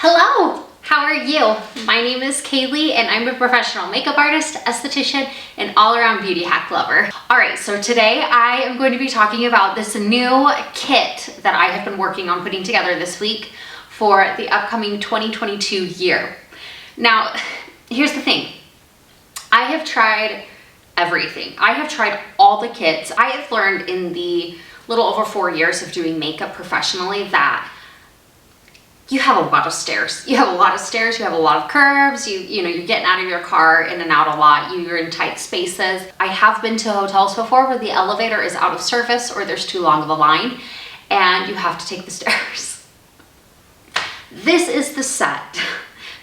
Hello, how are you? My name is Kailie and I'm a professional makeup artist, esthetician, and all-around beauty hack lover. All right, so today I am going to be talking about this new kit that I have been working on putting together this week for the upcoming 2022 year. Now, here's the thing. I have tried everything. I have tried all the kits. I have learned in the little over 4 years of doing makeup professionally that you have a lot of stairs. You have a lot of stairs, you have a lot of curves, you know, you're getting out of your car in and out a lot, you're in tight spaces. I have been to hotels before where the elevator is out of service or there's too long of a line and you have to take the stairs. This is the set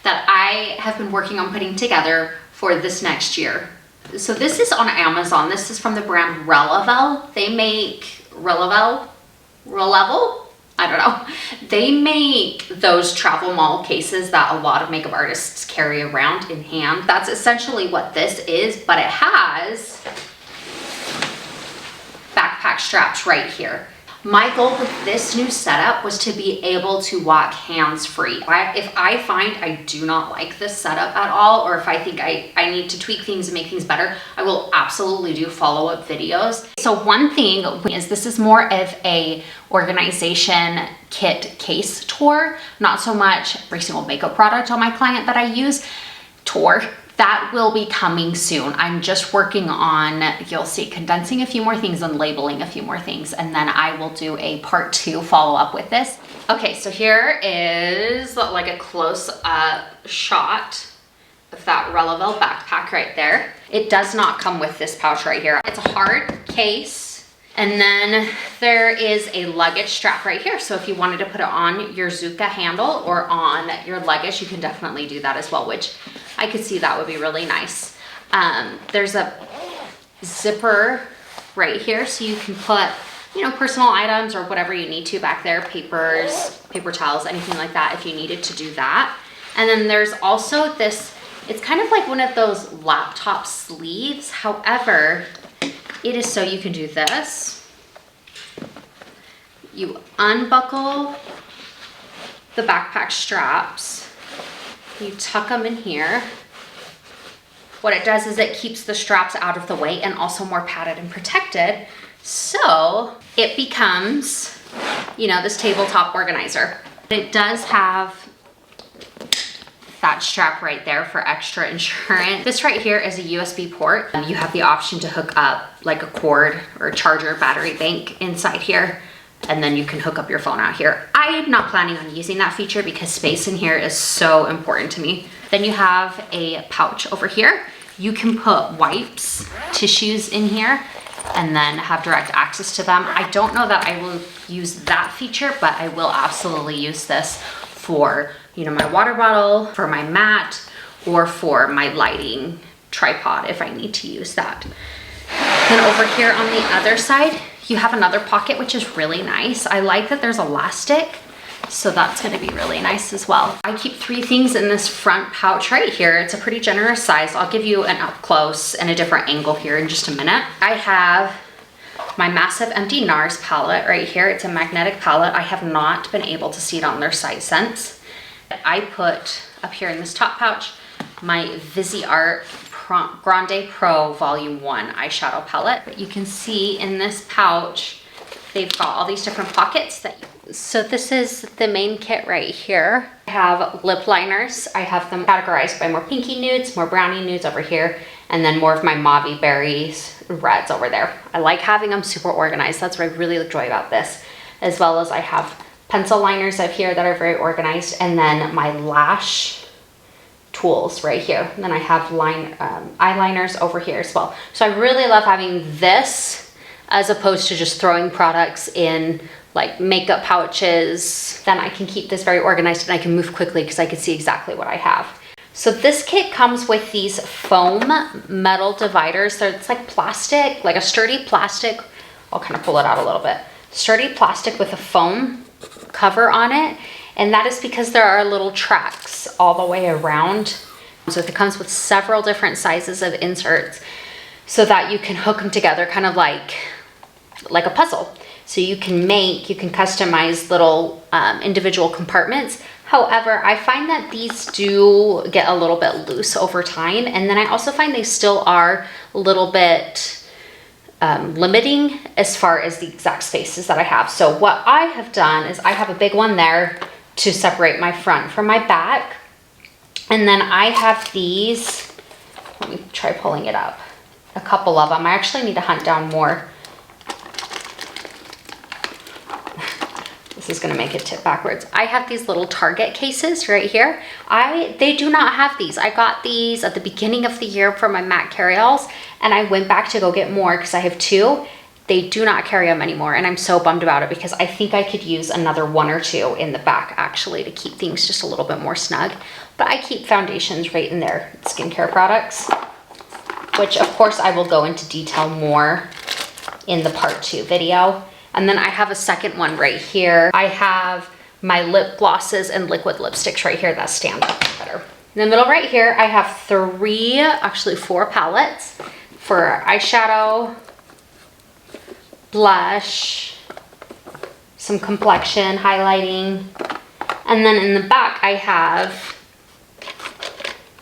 that I have been working on putting together for this next year. So this is on Amazon. This is from the brand Relevel. They make Relevel? I don't know. They make those travel mall cases that a lot of makeup artists carry around in hand. That's essentially what this is, but it has backpack straps right here. My goal with this new setup was to be able to walk hands-free. If I find I do not like this setup at all, or if I think I need to tweak things and make things better, I will absolutely do follow-up videos. So one thing is this is more of a organization kit case tour, not so much every single makeup product on my client that I use tour. That will be coming soon. I'm just working on, you'll see, condensing a few more things and labeling a few more things, and then I will do a part 2 follow-up with this. Okay, so here is like a close-up shot of that Relevel backpack right there. It does not come with this pouch right here. It's a hard case. And then there is a luggage strap right here. So if you wanted to put it on your Zuka handle or on your luggage, you can definitely do that as well, which I could see that would be really nice. There's a zipper right here. So you can put, you know, personal items or whatever you need to back there, papers, paper towels, anything like that if you needed to do that. And then there's also this, it's kind of like one of those laptop sleeves. However, it is so you can do this. You unbuckle the backpack straps, you tuck them in here. What it does is it keeps the straps out of the way and also more padded and protected. So it becomes, you know, this tabletop organizer. It does have that strap right there for extra insurance. This right here is a USB port. You have the option to hook up like a cord or a charger battery bank inside here, and then you can hook up your phone out here. I'm not planning on using that feature because space in here is so important to me. Then you have a pouch over here. You can put wipes, tissues in here, and then have direct access to them. I don't know that I will use that feature, but I will absolutely use this for, you know, my water bottle, for my mat, or for my lighting tripod if I need to use that. Then over here on the other side, you have another pocket, which is really nice. I like that there's elastic, so that's gonna be really nice as well. I keep 3 things in this front pouch right here. It's a pretty generous size. I'll give you an up close and a different angle here in just a minute. I have my massive empty NARS palette right here. It's a magnetic palette. I have not been able to see it on their site since. I put up here in this top pouch my Viseart Grande Pro Volume 1 eyeshadow palette. But you can see in this pouch, they've got all these different pockets. So this is the main kit right here. I have lip liners. I have them categorized by more pinky nudes, more brownie nudes over here, and then more of my mauve berries, reds over there. I like having them super organized. That's what I really enjoy about this. As well as I have pencil liners up here that are very organized, and then my lash tools right here. And then I have eyeliners over here as well. So I really love having this as opposed to just throwing products in like makeup pouches. Then I can keep this very organized and I can move quickly because I can see exactly what I have. So this kit comes with these foam metal dividers. So it's like plastic, like a sturdy plastic. I'll kind of pull it out a little bit. Sturdy plastic with a foam cover on it. And that is because there are little tracks all the way around. So it comes with several different sizes of inserts so that you can hook them together kind of like a puzzle. So you can customize little individual compartments However, I find that these do get a little bit loose over time. And then I also find they still are a little bit limiting as far as the exact spaces that I have. So what I have done is I have a big one there to separate my front from my back. And then I have these, let me try pulling it up, a couple of them. I actually need to hunt down more. This is gonna make it tip backwards. I have these little Target cases right here. They do not have these. I got these at the beginning of the year for my MAC carryalls, and I went back to go get more because I have 2. They do not carry them anymore, and I'm so bummed about it because I think I could use another 1 or 2 in the back actually to keep things just a little bit more snug. But I keep foundations right in there, skincare products, which of course I will go into detail more in the part 2 video. And then I have a second one right here. I have my lip glosses and liquid lipsticks right here that stand up better. In the middle right here, I have 4 palettes for eyeshadow, blush, some complexion highlighting. And then in the back, I have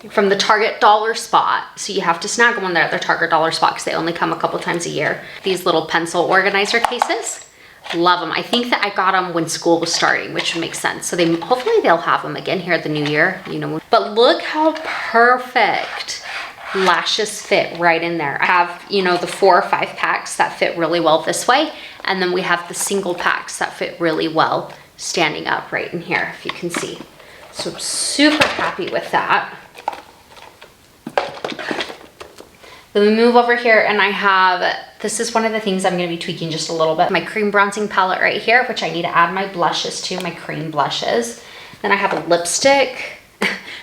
from the Target Dollar Spot. So you have to snag one there at the Target Dollar Spot because they only come a couple times a year. These little pencil organizer cases. Love them. I think that I got them when school was starting, which would make sense. So hopefully they'll have them again here at the new year, you know. But look how perfect lashes fit right in there. I have, you know, the 4 or 5 packs that fit really well this way. And then we have the single packs that fit really well standing up right in here, if you can see. So I'm super happy with that. Then we move over here and I have, this is one of the things I'm gonna be tweaking just a little bit. My cream bronzing palette right here, which I need to add my blushes to, my cream blushes. Then I have a lipstick.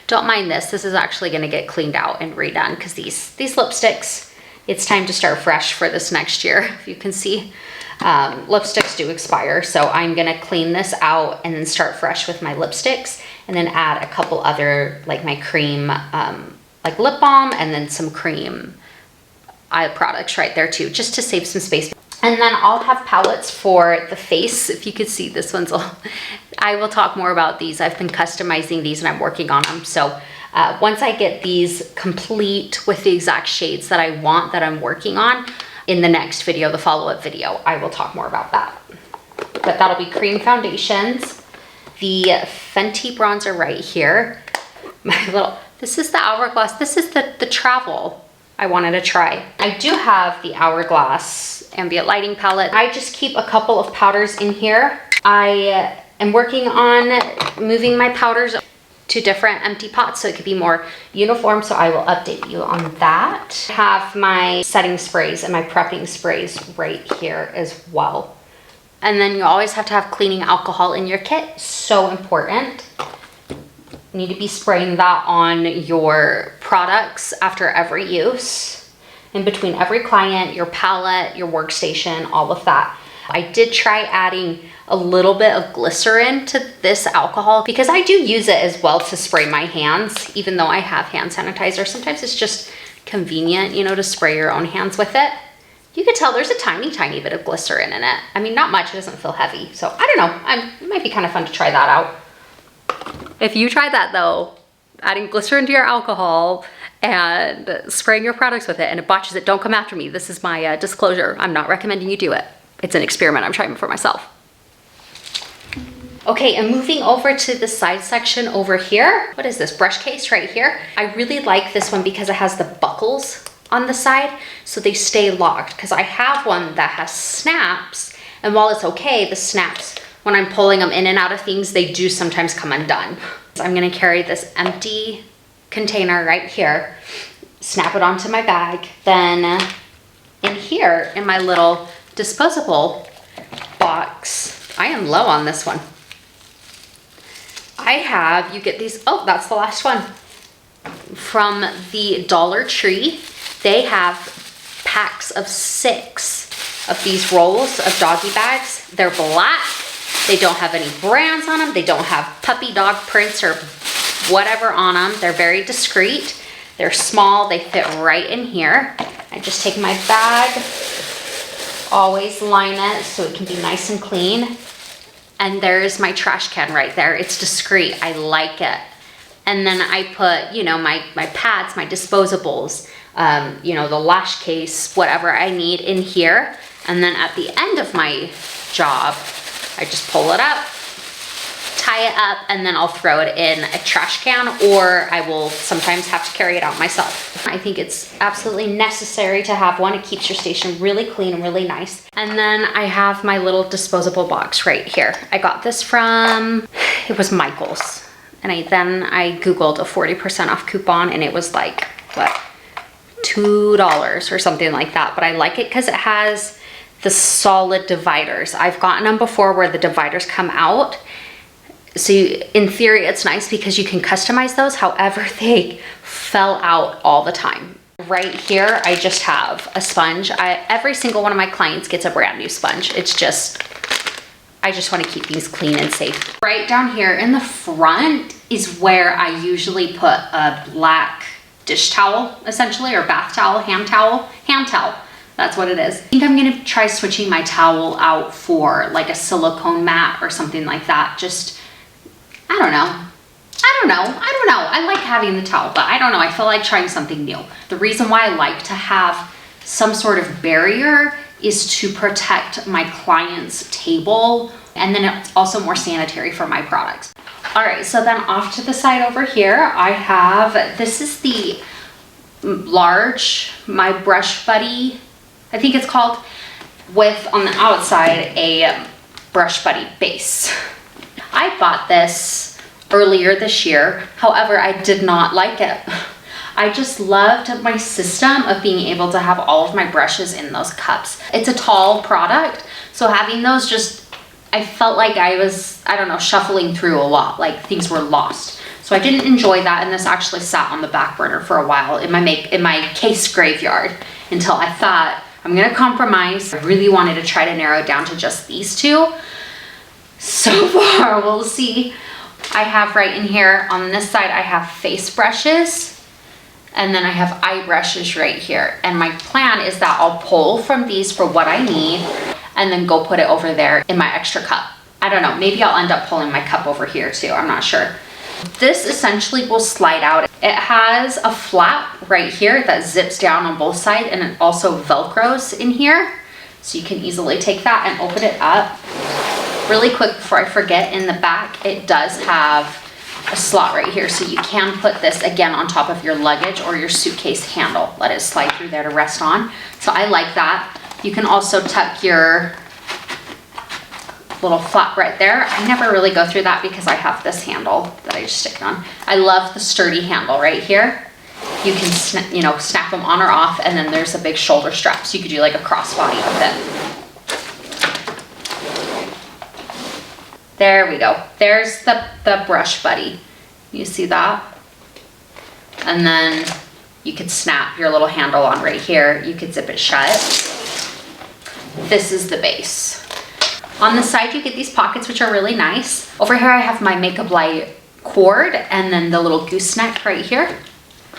Don't mind this is actually gonna get cleaned out and redone because these lipsticks, it's time to start fresh for this next year, if you can see. Lipsticks do expire, so I'm gonna clean this out and then start fresh with my lipsticks and then add a couple other, like my cream, like lip balm and then some cream eye products right there too, just to save some space. And then I'll have palettes for the face. If you could see, this one's all, I will talk more about these. I've been customizing these and I'm working on them. So once I get these complete with the exact shades that I want that I'm working on, in the next video, the follow-up video, I will talk more about that. But that'll be cream foundations. The Fenty bronzer right here. This is the Hourglass. This is the travel I wanted to try. I do have the Hourglass ambient lighting palette. I just keep a couple of powders in here. I am working on moving my powders to different empty pots so it could be more uniform, so I will update you on that. I have my setting sprays and my prepping sprays right here as well. And then you always have to have cleaning alcohol in your kit, so important. You need to be spraying that on your products after every use, in between every client, your palette, your workstation, all of that. I did try adding a little bit of glycerin to this alcohol because I do use it as well to spray my hands, even though I have hand sanitizer. Sometimes it's just convenient, you know, to spray your own hands with it. You can tell there's a tiny, tiny bit of glycerin in it. I mean, not much, it doesn't feel heavy. So I don't know, it might be kind of fun to try that out. If you try that though, adding glycerin to your alcohol and spraying your products with it and it botches it, don't come after me. This is my disclosure. I'm not recommending you do it. It's an experiment I'm trying for myself. Okay, and moving over to the side section over here. What is this, brush case right here? I really like this one because it has the buckles on the side so they stay locked, because I have one that has snaps, and while it's okay, the snaps, when I'm pulling them in and out of things, they do sometimes come undone. So I'm gonna carry this empty container right here, snap it onto my bag, then in here in my little disposable box, I am low on this one. I have, you get these, oh, that's the last one. From the Dollar Tree, they have packs of 6 of these rolls of doggy bags. They're black. They don't have any brands on them. They don't have puppy dog prints or whatever on them. They're very discreet. They're small. They fit right in here. I just take my bag, always line it so it can be nice and clean. And there's my trash can right there. It's discreet, I like it. And then I put, you know, my pads, my disposables, you know, the lash case, whatever I need in here. And then at the end of my job, I just pull it up, tie it up, and then I'll throw it in a trash can, or I will sometimes have to carry it out myself. I think it's absolutely necessary to have one. It keeps your station really clean and really nice. And then I have my little disposable box right here. I got this from, it was Michael's. And then I Googled a 40% off coupon, and it was like, what, $2 or something like that. But I like it because it has the solid dividers. I've gotten them before where the dividers come out. So in theory, it's nice because you can customize those. However, they fell out all the time. Right here, I just have a sponge. Every single one of my clients gets a brand new sponge. It's just, I just want to keep these clean and safe. Right down here in the front is where I usually put a black dish towel, essentially, or bath towel, hand towel. That's what it is. I think I'm gonna try switching my towel out for like a silicone mat or something like that. Just, I don't know. I like having the towel, but I don't know. I feel like trying something new. The reason why I like to have some sort of barrier is to protect my client's table, and then it's also more sanitary for my products. All right, so then off to the side over here, I have, this is the large, my Brush Buddy, I think it's called, with on the outside a Brush Buddy base. I bought this earlier this year, however, I did not like it. I just loved my system of being able to have all of my brushes in those cups. It's a tall product, so having those just, I felt like I was, I don't know, shuffling through a lot, like things were lost. So I didn't enjoy that, and this actually sat on the back burner for a while in my case graveyard until I thought, I'm gonna compromise. I really wanted to try to narrow it down to just these two. So far, we'll see. I have right in here, on this side, I have face brushes, and then I have eye brushes right here. And my plan is that I'll pull from these for what I need, and then go put it over there in my extra cup. I don't know, maybe I'll end up pulling my cup over here too, I'm not sure. This essentially will slide out. It has a flap right here that zips down on both sides, and it also Velcros in here. So you can easily take that and open it up. Really quick before I forget, in the back, it does have a slot right here. So you can put this again on top of your luggage or your suitcase handle. Let it slide through there to rest on. So I like that. You can also tuck your little flap right there. I never really go through that because I have this handle that I just stick on. I love the sturdy handle right here. You can snap them on or off, and then there's a big shoulder strap, so you could do like a crossbody with it. There we go. There's the Brush Buddy. You see that? And then you could snap your little handle on right here. You could zip it shut. This is the base. On the side, you get these pockets, which are really nice. Over here, I have my Makeup Light cord, and then the little gooseneck right here.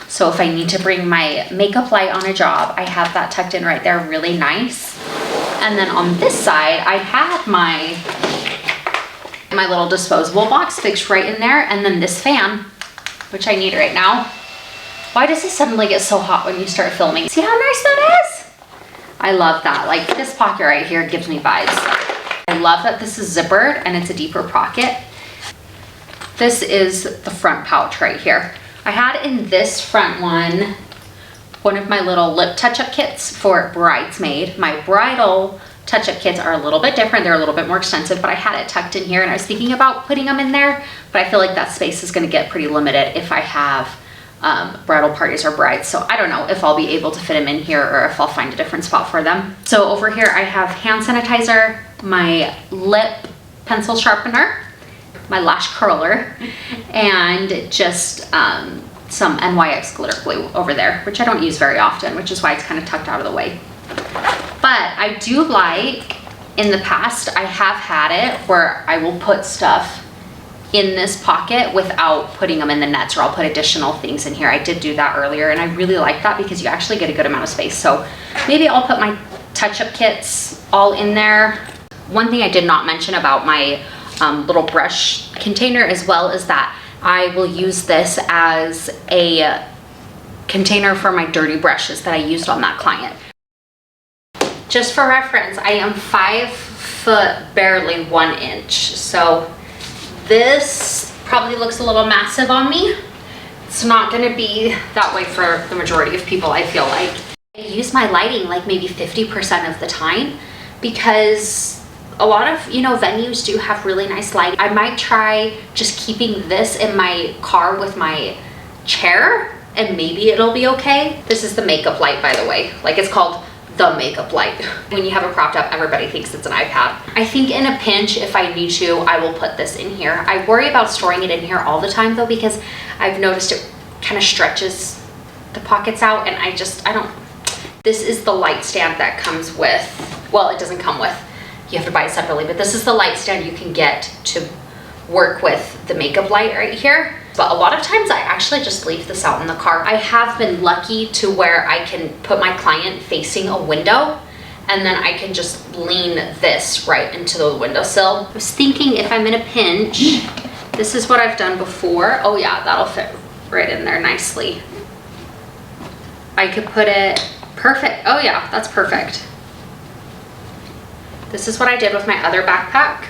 So if I need to bring my makeup light on a job, I have that tucked in right there, really nice. And then on this side, I have my little disposable box fixed right in there, and then this fan, which I need right now. Why does it suddenly get so hot when you start filming? See how nice that is? I love that. Like, this pocket right here gives me vibes. I love that this is zippered and it's a deeper pocket. This is the front pouch right here. I had in this front one of my little lip touch-up kits for bridesmaid. My bridal touch-up kits are a little bit different. They're a little bit more extensive, but I had it tucked in here, and I was thinking about putting them in there, but I feel like that space is gonna get pretty limited if I have bridal parties or brides. So I don't know if I'll be able to fit them in here or if I'll find a different spot for them. So over here I have hand sanitizer, my lip pencil sharpener, my lash curler, and just some NYX glitter glue over there, which I don't use very often, which is why it's kind of tucked out of the way. But I do like, in the past, I have had it where I will put stuff in this pocket without putting them in the nets, or I'll put additional things in here. I did do that earlier, and I really like that because you actually get a good amount of space. So maybe I'll put my touch-up kits all in there. One thing I did not mention about my little brush container, as well as that I will use this as a container for my dirty brushes that I used on that client. Just for reference, I am 5 foot, barely 1 inch. So this probably looks a little massive on me. It's not gonna be that way for the majority of people, I feel like. I use my lighting like maybe 50% of the time, because a lot of, venues do have really nice lighting. I might try just keeping this in my car with my chair, and maybe it'll be okay. This is the makeup light, by the way. Like, it's called the makeup light. When you have it propped up, everybody thinks it's an iPad. I think in a pinch, if I need to, I will put this in here. I worry about storing it in here all the time though, because I've noticed it kind of stretches the pockets out, and I don't. This is the light stand that comes with, well, it doesn't come with, you have to buy it separately, but this is the light stand you can get to work with the makeup light right here. But a lot of times I actually just leave this out in the car. I have been lucky to where I can put my client facing a window, and then I can just lean this right into the windowsill. I was thinking if I'm in a pinch, this is what I've done before. Oh yeah, that'll fit right in there nicely. I could put it perfect. Oh yeah, that's perfect. This is what I did with my other backpack.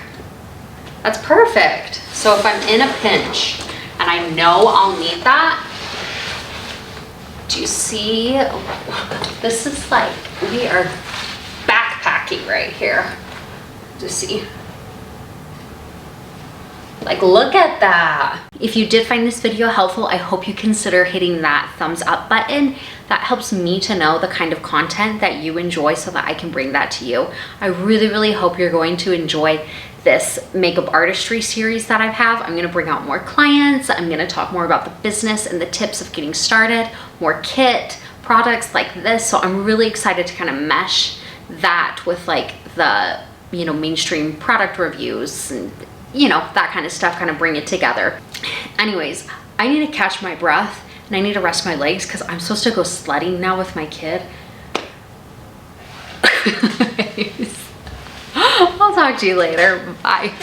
That's perfect. So if I'm in a pinch and I know I'll need that, do you see? This is like, we are backpacking right here. Do you see? Like, look at that. If you did find this video helpful, I hope you consider hitting that thumbs up button. That helps me to know the kind of content that you enjoy so that I can bring that to you. I really, really hope you're going to enjoy this makeup artistry series that I have. I'm gonna bring out more clients. I'm gonna talk more about the business and the tips of getting started, more kit products like this. So I'm really excited to kind of mesh that with like the, mainstream product reviews and that kind of stuff, kind of bring it together. Anyways, I need to catch my breath and I need to rest my legs because I'm supposed to go sledding now with my kid. I'll talk to you later. Bye.